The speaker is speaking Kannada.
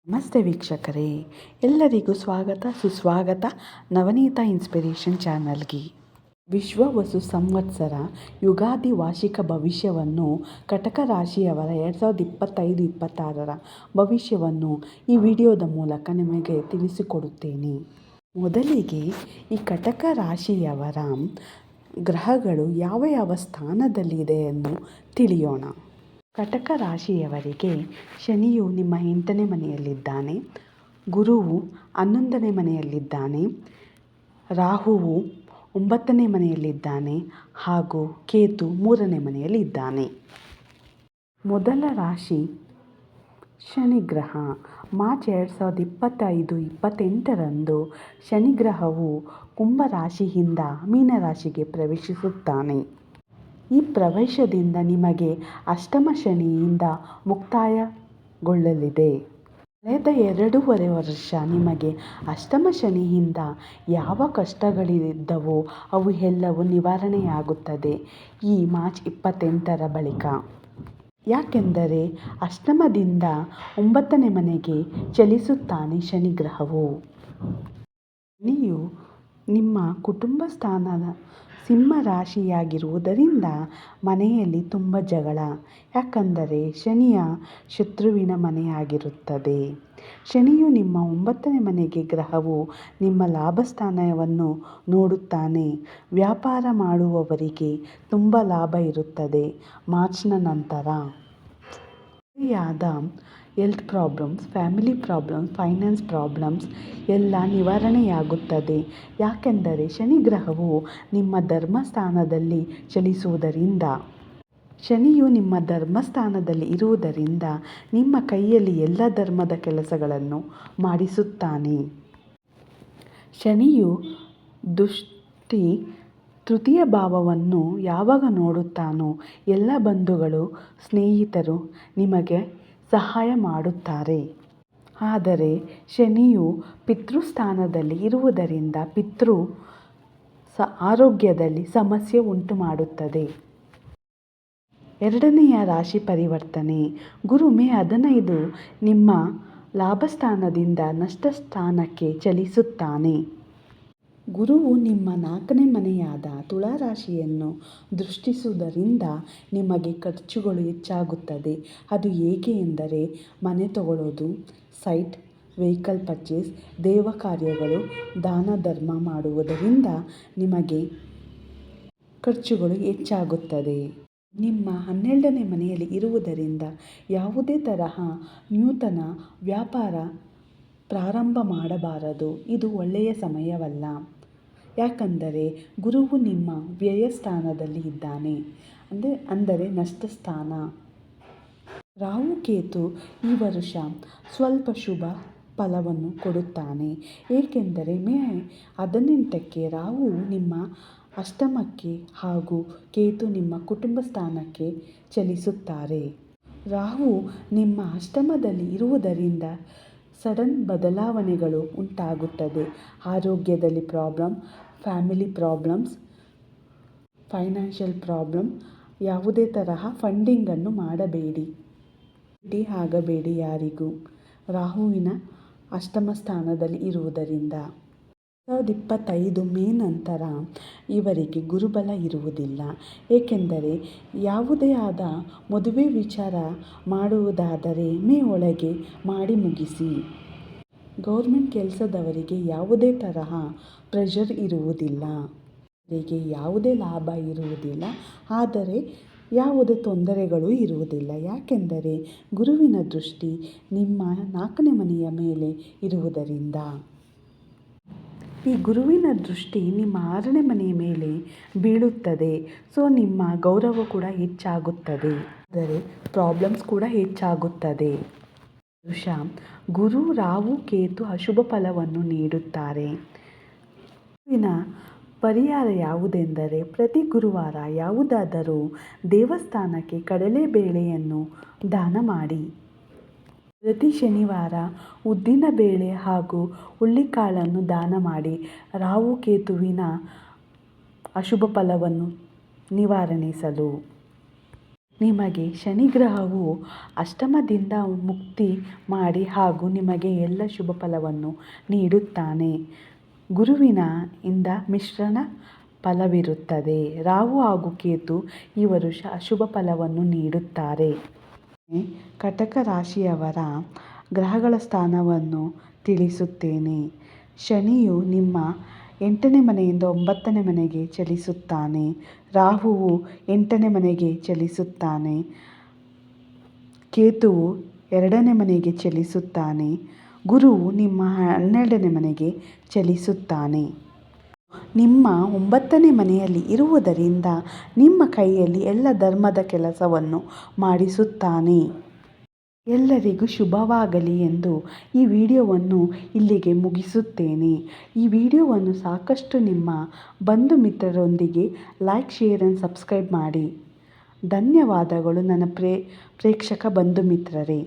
ನಮಸ್ತೆ ವೀಕ್ಷಕರೇ, ಎಲ್ಲರಿಗೂ ಸ್ವಾಗತ ಸುಸ್ವಾಗತ ನವನೀತ ಇನ್ಸ್ಪಿರೇಷನ್ ಚಾನಲ್ಗೆ. ವಿಶ್ವ ವಸು ಸಂವತ್ಸರ ಯುಗಾದಿ ವಾರ್ಷಿಕ ಭವಿಷ್ಯವನ್ನು ಕಟಕ ರಾಶಿಯವರ 2025-26ರ ಭವಿಷ್ಯವನ್ನು ಈ ವಿಡಿಯೋದ ಮೂಲಕ ನಿಮಗೆ ತಿಳಿಸಿಕೊಡುತ್ತೇನೆ. ಮೊದಲಿಗೆ ಈ ಕಟಕ ರಾಶಿಯವರ ಗ್ರಹಗಳು ಯಾವ ಯಾವ ಸ್ಥಾನದಲ್ಲಿದೆಯನ್ನು ತಿಳಿಯೋಣ. ಕಟಕ ರಾಶಿಯವರಿಗೆ ಶನಿಯು ನಿಮ್ಮ 8ನೇ ಮನೆಯಲ್ಲಿದ್ದಾನೆ, ಗುರುವು 11ನೇ ಮನೆಯಲ್ಲಿದ್ದಾನೆ, ರಾಹುವು 9ನೇ ಮನೆಯಲ್ಲಿದ್ದಾನೆ ಹಾಗೂ ಕೇತು 3ನೇ ಮನೆಯಲ್ಲಿದ್ದಾನೆ. ಮೊದಲ ರಾಶಿ ಶನಿಗ್ರಹ. ಮಾರ್ಚ್ 2025-28ರಂದು ಶನಿಗ್ರಹವು ಕುಂಭರಾಶಿಯಿಂದ ಮೀನರಾಶಿಗೆ ಪ್ರವೇಶಿಸುತ್ತಾನೆ. ಈ ಪ್ರವೇಶದಿಂದ ನಿಮಗೆ ಅಷ್ಟಮ ಶನಿಯಿಂದ ಮುಕ್ತಾಯಗೊಳ್ಳಲಿದೆ. ಕಳೆದ 2.5 ವರ್ಷ ನಿಮಗೆ ಅಷ್ಟಮ ಶನಿಯಿಂದ ಯಾವ ಕಷ್ಟಗಳಿದ್ದವೋ ಅವು ಎಲ್ಲವೂ ನಿವಾರಣೆಯಾಗುತ್ತದೆ ಈ ಮಾರ್ಚ್ 28ರ ಬಳಿಕ. ಯಾಕೆಂದರೆ ಅಷ್ಟಮದಿಂದ 9ನೇ ಮನೆಗೆ ಚಲಿಸುತ್ತಾನೆ ಶನಿಗ್ರಹವು. ಶನಿಯು ನಿಮ್ಮ ಕುಟುಂಬ ಸ್ಥಾನದ ಸಿಂಹ ರಾಶಿಯಾಗಿರುವುದರಿಂದ ಮನೆಯಲ್ಲಿ ತುಂಬ ಜಗಳ. ಯಾಕಂದರೆ ಶನಿಯ ಶತ್ರುವಿನ ಮನೆಯಾಗಿರುತ್ತದೆ. ಶನಿಯು ನಿಮ್ಮ 9ನೇ ಮನೆಗೆ ಗ್ರಹವು ನಿಮ್ಮ ಲಾಭಸ್ಥಾನವನ್ನು ನೋಡುತ್ತಾನೆ. ವ್ಯಾಪಾರ ಮಾಡುವವರಿಗೆ ತುಂಬ ಲಾಭ ಇರುತ್ತದೆ ಮಾರ್ಚ್ನ ನಂತರ. ಸರಿಯಾದ health problems, family problems, finance problems ಎಲ್ಲ ನಿವಾರಣೆಯಾಗುತ್ತದೆ. ಯಾಕೆಂದರೆ ಶನಿಗ್ರಹವು ನಿಮ್ಮ ಧರ್ಮಸ್ಥಾನದಲ್ಲಿ ಚಲಿಸುವುದರಿಂದ. ಶನಿಯು ನಿಮ್ಮ ಧರ್ಮಸ್ಥಾನದಲ್ಲಿ ಇರುವುದರಿಂದ ನಿಮ್ಮ ಕೈಯಲ್ಲಿ ಎಲ್ಲ ಧರ್ಮದ ಕೆಲಸಗಳನ್ನು ಮಾಡಿಸುತ್ತಾನೆ. ಶನಿಯು ದೃಷ್ಟಿ ತೃತೀಯ ಭಾವವನ್ನು ಯಾವಾಗ ನೋಡುತ್ತಾನೋ ಎಲ್ಲ ಬಂಧುಗಳು, ಸ್ನೇಹಿತರು ನಿಮಗೆ ಸಹಾಯ ಮಾಡುತ್ತಾರೆ. ಆದರೆ ಶನಿಯು ಪಿತೃಸ್ಥಾನದಲ್ಲಿ ಇರುವುದರಿಂದ ಆರೋಗ್ಯದಲ್ಲಿ ಸಮಸ್ಯೆ ಉಂಟು ಮಾಡುತ್ತದೆ. ಎರಡನೆಯ ರಾಶಿ ಪರಿವರ್ತನೆ. ಗುರು ಮೇ 15 ನಿಮ್ಮ ಲಾಭಸ್ಥಾನದಿಂದ ನಷ್ಟಸ್ಥಾನಕ್ಕೆ ಚಲಿಸುತ್ತಾನೆ. ಗುರುವು ನಿಮ್ಮ 4ನೇ ಮನೆಯಾದ ತುಳಾ ರಾಶಿಯನ್ನು ದೃಷ್ಟಿಸುವುದರಿಂದ ನಿಮಗೆ ಖರ್ಚುಗಳು ಹೆಚ್ಚಾಗುತ್ತದೆ. ಅದು ಹೇಗೆ ಎಂದರೆ ಮನೆ ತಗೊಳ್ಳೋದು, ಸೈಟ್, ವೆಹಿಕಲ್ ಪರ್ಚೇಸ್, ದೇವ ಕಾರ್ಯಗಳು, ದಾನ ಧರ್ಮ ಮಾಡುವುದರಿಂದ ನಿಮಗೆ ಖರ್ಚುಗಳು ಹೆಚ್ಚಾಗುತ್ತದೆ. ನಿಮ್ಮ 12ನೇ ಮನೆಯಲ್ಲಿ ಇರುವುದರಿಂದ ಯಾವುದೇ ತರಹ ನೂತನ ವ್ಯಾಪಾರ ಪ್ರಾರಂಭ ಮಾಡಬಾರದು. ಇದು ಒಳ್ಳೆಯ ಸಮಯವಲ್ಲ. ಯಾಕಂದರೆ ಗುರುವು ನಿಮ್ಮ ವ್ಯಯಸ್ಥಾನದಲ್ಲಿ ಇದ್ದಾನೆ, ಅಂದರೆ ನಷ್ಟಸ್ಥಾನ. ರಾಹು ಕೇತು ಈ ವರ್ಷ ಸ್ವಲ್ಪ ಶುಭ ಫಲವನ್ನು ಕೊಡುತ್ತಾನೆ. ಏಕೆಂದರೆ ಮೇ 18ಕ್ಕೆ ರಾಹು ನಿಮ್ಮ ಅಷ್ಟಮಕ್ಕೆ ಹಾಗೂ ಕೇತು ನಿಮ್ಮ ಕುಟುಂಬ ಸ್ಥಾನಕ್ಕೆ ಚಲಿಸುತ್ತಾರೆ. ರಾಹು ನಿಮ್ಮ ಅಷ್ಟಮದಲ್ಲಿ ಇರುವುದರಿಂದ ಸಡನ್ ಬದಲಾವಣೆಗಳು ಉಂಟಾಗುತ್ತದೆ. ಆರೋಗ್ಯದಲ್ಲಿ problem, family problems, financial problem. ಯಾವುದೇ ತರಹ ಫಂಡಿಂಗನ್ನು ಮಾಡಬೇಡಿ, ಆಗಬೇಡಿ ಯಾರಿಗೂ, ರಾಹುವಿನ ಅಷ್ಟಮ ಸ್ಥಾನದಲ್ಲಿ ಇರುವುದರಿಂದ. 2025 ಮೇ ನಂತರ ಇವರಿಗೆ ಗುರುಬಲ ಇರುವುದಿಲ್ಲ. ಏಕೆಂದರೆ ಯಾವುದೇ ಆದ ಮದುವೆ ವಿಚಾರ ಮಾಡುವುದಾದರೆ ಮೇ ಒಳಗೆ ಮಾಡಿ ಮುಗಿಸಿ. ಗೌರ್ಮೆಂಟ್ ಕೆಲಸದವರಿಗೆ ಯಾವುದೇ ತರಹ ಪ್ರೆಷರ್ ಇರುವುದಿಲ್ಲ. ಅವರಿಗೆ ಯಾವುದೇ ಲಾಭ ಇರುವುದಿಲ್ಲ. ಆದರೆ ಯಾವುದೇ ತೊಂದರೆಗಳು ಇರುವುದಿಲ್ಲ. ಯಾಕೆಂದರೆ ಗುರುವಿನ ದೃಷ್ಟಿ ನಿಮ್ಮ 4ನೇ ಮನೆಯ ಮೇಲೆ ಇರುವುದರಿಂದ. ಈ ಗುರುವಿನ ದೃಷ್ಟಿ ನಿಮ್ಮ 6ನೇ ಮನೆಯ ಮೇಲೆ ಬೀಳುತ್ತದೆ. ಸೊ ನಿಮ್ಮ ಗೌರವ ಕೂಡ ಹೆಚ್ಚಾಗುತ್ತದೆ. ಆದರೆ ಪ್ರಾಬ್ಲಮ್ಸ್ ಕೂಡ ಹೆಚ್ಚಾಗುತ್ತದೆ. ಗುರು, ರಾಹು, ಕೇತು ಅಶುಭ ಫಲವನ್ನು ನೀಡುತ್ತಾರೆ. ಗುರುವಿನ ಪರಿಹಾರ ಯಾವುದೆಂದರೆ ಪ್ರತಿ ಗುರುವಾರ ಯಾವುದಾದರೂ ದೇವಸ್ಥಾನಕ್ಕೆ ಕಡಲೆಬೇಳೆಯನ್ನು ದಾನ ಮಾಡಿ. ಪ್ರತಿ ಶನಿವಾರ ಉದ್ದಿನ ಬೇಳೆ ಹಾಗೂ ಹುಳ್ಳಿಕಾಳನ್ನು ದಾನ ಮಾಡಿ. ರಾಹು ಕೇತುವಿನ ಅಶುಭ ಫಲವನ್ನು ನಿವಾರಿಸಲು. ನಿಮಗೆ ಶನಿಗ್ರಹವು ಅಷ್ಟಮದಿಂದ ಮುಕ್ತಿ ಮಾಡಿ ಹಾಗೂ ನಿಮಗೆ ಎಲ್ಲ ಶುಭ ಫಲವನ್ನು ನೀಡುತ್ತಾನೆ. ಗುರುವಿನ ಇಂದ ಮಿಶ್ರಣ ಫಲವಿರುತ್ತದೆ. ರಾಹು ಹಾಗೂ ಕೇತು ಇವರು ಅಶುಭ ಫಲವನ್ನು ನೀಡುತ್ತಾರೆ. ಕಟಕ ರಾಶಿಯವರ ಗ್ರಹಗಳ ಸ್ಥಾನವನ್ನು ತಿಳಿಸುತ್ತೇನೆ. ಶನಿಯು ನಿಮ್ಮ 8ನೇ ಮನೆಯಿಂದ 9ನೇ ಮನೆಗೆ ಚಲಿಸುತ್ತಾನೆ. ರಾಹುವು 8ನೇ ಮನೆಗೆ ಚಲಿಸುತ್ತಾನೆ. ಕೇತುವು 2ನೇ ಮನೆಗೆ ಚಲಿಸುತ್ತಾನೆ. ಗುರುವು ನಿಮ್ಮ 12ನೇ ಮನೆಗೆ ಚಲಿಸುತ್ತಾನೆ. ನಿಮ್ಮ 9ನೇ ಮನೆಯಲ್ಲಿ ಇರುವುದರಿಂದ ನಿಮ್ಮ ಕೈಯಲ್ಲಿ ಎಲ್ಲ ಧರ್ಮದ ಕೆಲಸವನ್ನು ಮಾಡಿಸುತ್ತಾನೆ. ಎಲ್ಲರಿಗೂ ಶುಭವಾಗಲಿ ಎಂದು ಈ ವಿಡಿಯೋವನ್ನು ಇಲ್ಲಿಗೆ ಮುಗಿಸುತ್ತೇನೆ. ಈ ವಿಡಿಯೋವನ್ನು ಸಾಕಷ್ಟು ನಿಮ್ಮ ಬಂಧು ಮಿತ್ರರೊಂದಿಗೆ ಲೈಕ್, ಶೇರ್ ಆ್ಯಂಡ್ ಸಬ್ಸ್ಕ್ರೈಬ್ ಮಾಡಿ. ಧನ್ಯವಾದಗಳು ನನ್ನ ಪ್ರೇಕ್ಷಕ ಬಂಧು ಮಿತ್ರರೇ.